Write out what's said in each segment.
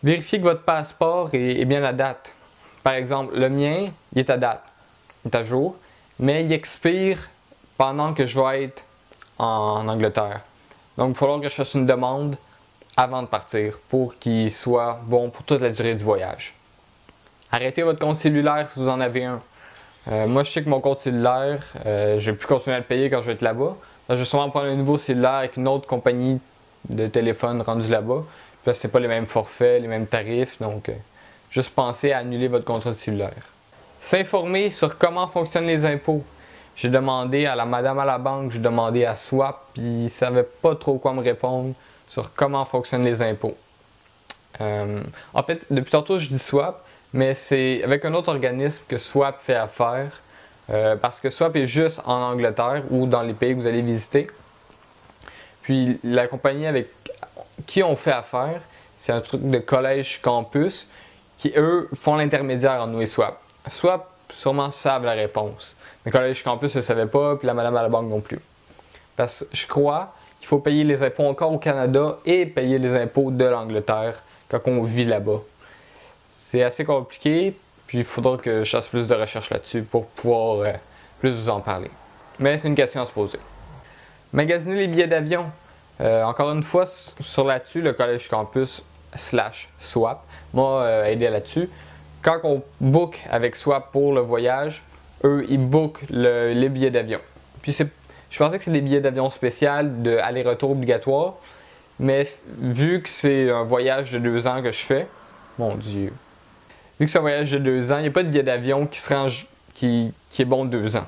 Vérifiez que votre passeport est bien à date. Par exemple, le mien, il est à date, il est à jour, mais il expire pendant que je vais être en Angleterre. Donc, il va falloir que je fasse une demande avant de partir pour qu'il soit bon pour toute la durée du voyage. Arrêtez votre compte cellulaire si vous en avez un. Moi, je sais que mon compte cellulaire, je vais plus continuer à le payer quand je vais être là-bas. Je vais sûrement prendre un nouveau cellulaire avec une autre compagnie de téléphone rendue là-bas. Puis là, c'est pas les mêmes forfaits, les mêmes tarifs, donc juste pensez à annuler votre contrat de cellulaire. S'informer sur comment fonctionnent les impôts. J'ai demandé à la madame à la banque, j'ai demandé à Swap, puis ils ne savaient pas trop quoi me répondre sur comment fonctionnent les impôts. En fait, depuis tantôt, je dis Swap, mais c'est avec un autre organisme que Swap fait affaire, parce que Swap est juste en Angleterre ou dans les pays que vous allez visiter. Puis la compagnie avec qui on fait affaire, c'est un truc de collège campus, qui eux font l'intermédiaire en nous et Swap. Swap sûrement savent la réponse. Le collège campus ne le savait pas, puis la madame à la banque non plus. Parce que je crois qu'il faut payer les impôts encore au Canada et payer les impôts de l'Angleterre quand on vit là-bas. C'est assez compliqué, puis il faudra que je fasse plus de recherches là-dessus pour pouvoir plus vous en parler. Mais c'est une question à se poser. Magasiner les billets d'avion. Encore une fois, sur là-dessus, le collège campus /swap m'a aidé là-dessus. Quand on book avec Swap pour le voyage, eux, ils bookent les billets d'avion. Puis je pensais que c'est des billets d'avion spéciaux de aller-retour obligatoire, mais vu que c'est un voyage de 2 ans que je fais, mon Dieu, vu que c'est un voyage de 2 ans, il n'y a pas de billet d'avion qui est bon 2 ans.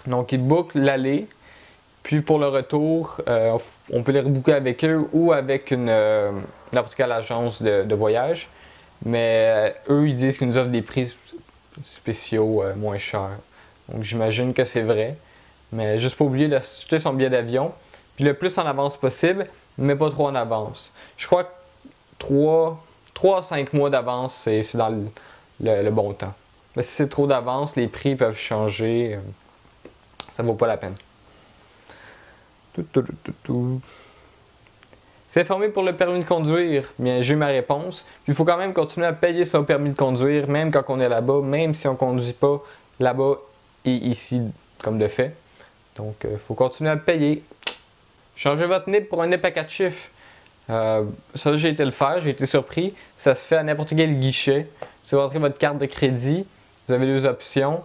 Donc, ils bookent l'aller, puis pour le retour, on peut les rebooker avec eux ou avec n'importe quelle agence de voyage. Mais eux, ils disent qu'ils nous offrent des prix spéciaux moins chers. Donc j'imagine que c'est vrai. Mais juste pas oublier d'acheter son billet d'avion. Puis le plus en avance possible, mais pas trop en avance. Je crois que 3 à 5 mois d'avance, c'est dans le bon temps. Mais si c'est trop d'avance, les prix peuvent changer. Ça vaut pas la peine. S'informer pour le permis de conduire, bien j'ai ma réponse. Puis il faut quand même continuer à payer son permis de conduire, même quand on est là-bas, même si on ne conduit pas là-bas et ici, comme de fait. Donc il faut continuer à le payer. Changez votre NIP pour un NIP à 4 chiffres. Ça, j'ai été le faire, j'ai été surpris. Ça se fait à n'importe quel guichet. Si vous rentrez votre carte de crédit, vous avez 2 options.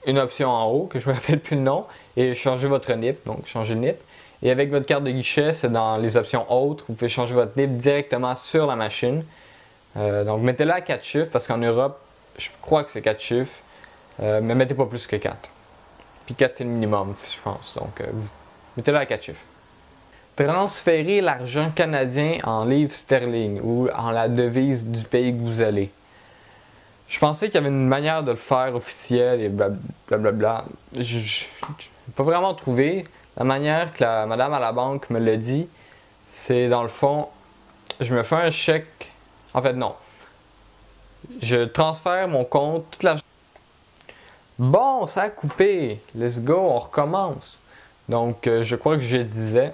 Une option en haut, que je ne me rappelle plus le nom, et changer votre NIP, donc changer le NIP. Et avec votre carte de guichet, c'est dans les options autres, vous pouvez changer votre NIP directement sur la machine. Donc mettez-le à 4 chiffres, parce qu'en Europe, je crois que c'est 4 chiffres, mais mettez pas plus que 4. Puis 4 c'est le minimum, je pense, donc mettez-le à 4 chiffres. Transférer l'argent canadien en livres sterling ou en la devise du pays que vous allez. Je pensais qu'il y avait une manière de le faire officielle et blablabla. Je n'ai pas vraiment trouvé. La manière que la madame à la banque me l'a dit, c'est dans le fond, je me fais un chèque. En fait, non. Je transfère mon compte, toute l'argent. Bon, ça a coupé. Let's go, on recommence. Donc, je crois que je disais,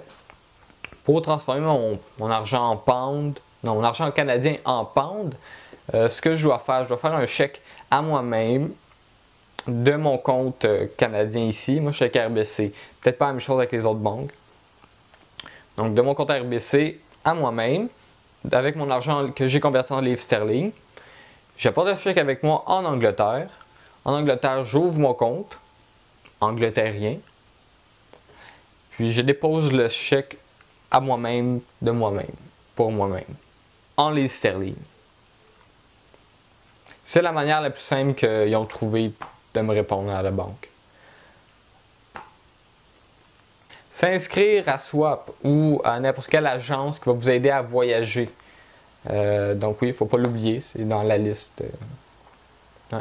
pour transformer mon argent en pound, non, mon argent canadien en pound, ce que je dois faire un chèque à moi-même de mon compte canadien ici. Moi, je suis avec RBC. Peut-être pas la même chose avec les autres banques. Donc, de mon compte RBC à moi-même, avec mon argent que j'ai converti en livres sterling. J'apporte le chèque avec moi en Angleterre. En Angleterre, j'ouvre mon compte angleterrien. Puis, je dépose le chèque à moi-même, de moi-même, pour moi-même, en livres sterling. C'est la manière la plus simple qu'ils ont trouvé de me répondre à la banque. S'inscrire à Swap ou à n'importe quelle agence qui va vous aider à voyager. Donc oui, il ne faut pas l'oublier, c'est dans la liste. Ouais.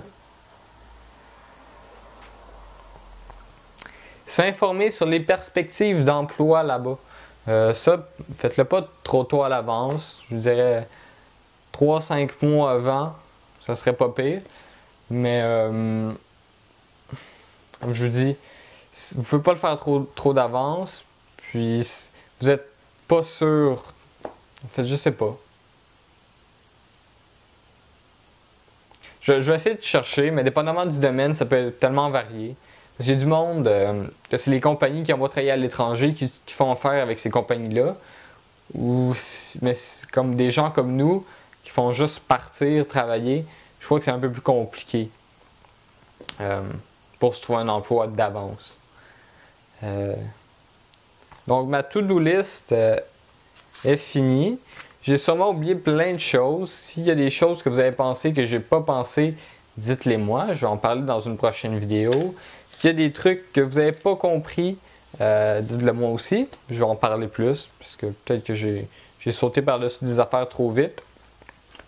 S'informer sur les perspectives d'emploi là-bas. Ça, faites-le pas trop tôt à l'avance. Je vous dirais 3-5 mois avant. Ça serait pas pire. Mais comme je vous dis, vous ne pouvez pas le faire trop d'avance. Puis vous n'êtes pas sûr. En fait, je sais pas. Je vais essayer de chercher, mais dépendamment du domaine, ça peut être tellement varié. Parce qu'il y a du monde, que c'est les compagnies qui envoient travailler à l'étranger qui font affaire avec ces compagnies-là. Mais comme des gens comme nous qui font juste partir, travailler, je crois que c'est un peu plus compliqué pour se trouver un emploi d'avance. Donc ma to-do list est finie. J'ai sûrement oublié plein de choses. S'il y a des choses que vous avez pensé que j'ai pas pensé, dites-les moi. Je vais en parler dans une prochaine vidéo. S'il y a des trucs que vous n'avez pas compris, dites-le moi aussi. Je vais en parler plus, parce que peut-être que j'ai sauté par-dessus des affaires trop vite.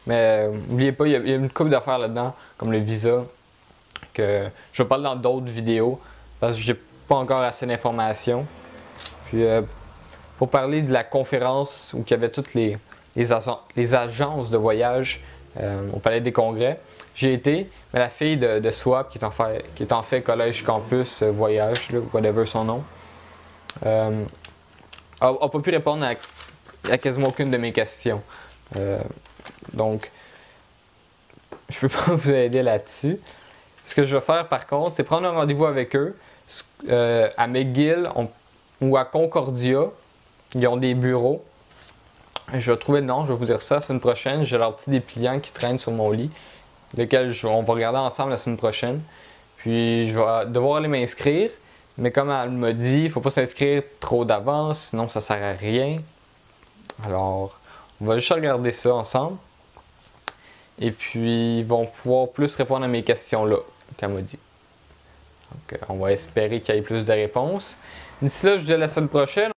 Mais n'oubliez pas, il y a une couple d'affaires là-dedans, comme le visa, que je vais parler dans d'autres vidéos, parce que j'ai pas encore assez d'informations. Puis pour parler de la conférence où il y avait toutes les agences de voyage au Palais des Congrès, j'ai été, mais la fille de Swap, qui est en fait Collège Campus Voyage, là, whatever son nom, a pas pu répondre à quasiment aucune de mes questions. Donc, je peux pas vous aider là-dessus. Ce que je vais faire par contre, c'est prendre un rendez-vous avec eux à McGill ou à Concordia. Ils ont des bureaux. Je vais trouver le nom, je vais vous dire ça la semaine prochaine. J'ai leur petit dépliant qui traîne sur mon lit, lequel on va regarder ensemble la semaine prochaine. Puis je vais devoir aller m'inscrire, mais comme elle m'a dit, il ne faut pas s'inscrire trop d'avance, sinon ça ne sert à rien. Alors, on va juste regarder ça ensemble. Et puis, ils vont pouvoir plus répondre à mes questions là, qu'elle m'a dit. Donc, on va espérer qu'il y ait plus de réponses. D'ici là, je vous dis à la semaine prochaine.